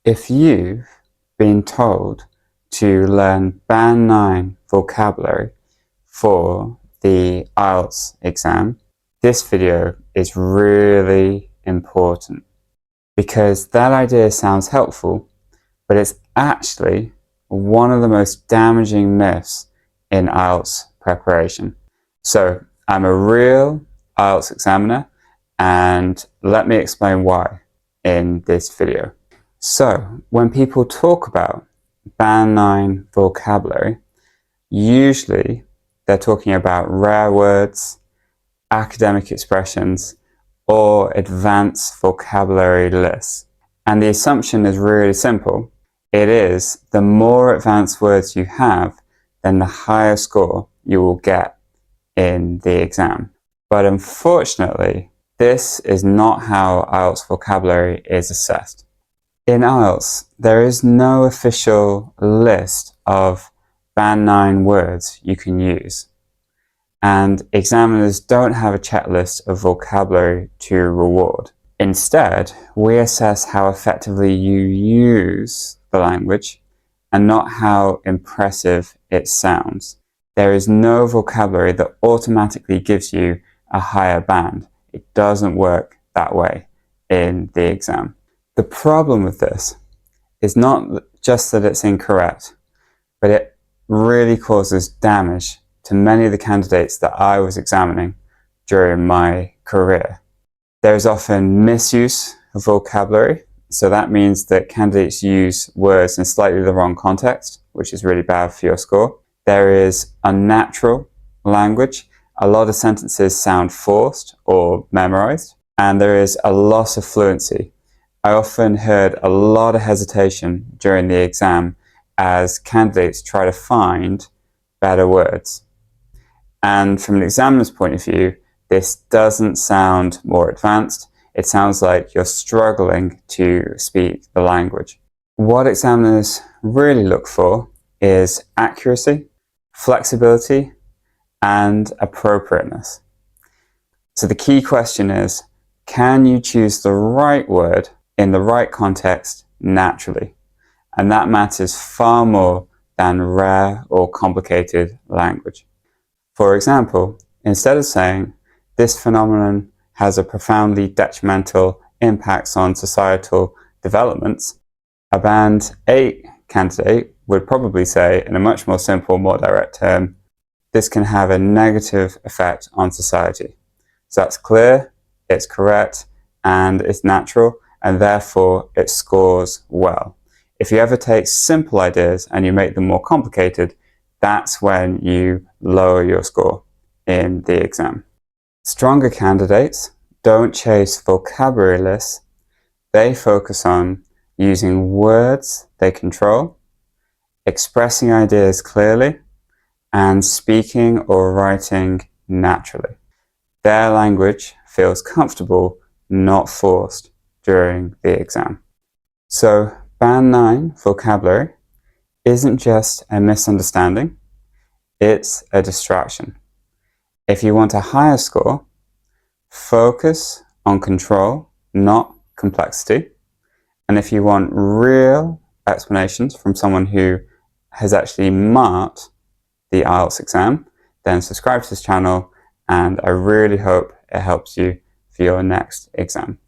If you've been told to learn Band 9 vocabulary for the IELTS exam, this video is really important because that idea sounds helpful, but it's actually one of the most damaging myths in IELTS preparation. So I'm a real IELTS examiner, and let me explain why in this video. So when people talk about Band 9 vocabulary, usually they're talking about rare words, academic expressions, or advanced vocabulary lists. And the assumption is really simple. It is the more advanced words you have, then the higher score you will get in the exam. But unfortunately, this is not how IELTS vocabulary is assessed. In IELTS, there is no official list of Band 9 words you can use, and examiners don't have a checklist of vocabulary to reward. Instead, we assess how effectively you use the language and not how impressive it sounds. There is no vocabulary that automatically gives you a higher band. It doesn't work that way in the exam. The problem with this is not just that it's incorrect, but it really causes damage to many of the candidates that I was examining during my career. There is often misuse of vocabulary, so that means that candidates use words in slightly the wrong context, which is really bad for your score. There is unnatural language. A lot of sentences sound forced or memorized, and there is a loss of fluency. I often heard a lot of hesitation during the exam as candidates try to find better words. And from an examiner's point of view, this doesn't sound more advanced. It sounds like you're struggling to speak the language. What examiners really look for is accuracy, flexibility, and appropriateness. So the key question is, can you choose the right word in the right context naturally? And that matters far more than rare or complicated language. For example, instead of saying, this phenomenon has a profoundly detrimental impact on societal developments, a Band 8 candidate would probably say, in a much more simple, more direct term, this can have a negative effect on society. So that's clear, it's correct, and it's natural, and therefore it scores well. If you ever take simple ideas and you make them more complicated, that's when you lower your score in the exam. Stronger candidates don't chase vocabulary lists. They focus on using words they control, expressing ideas clearly, and speaking or writing naturally. Their language feels comfortable, not forced during the exam. So Band 9 vocabulary isn't just a misunderstanding, it's a distraction. If you want a higher score, focus on control, not complexity. And if you want real explanations from someone who has actually marked the IELTS exam, then subscribe to this channel, and I really hope it helps you for your next exam.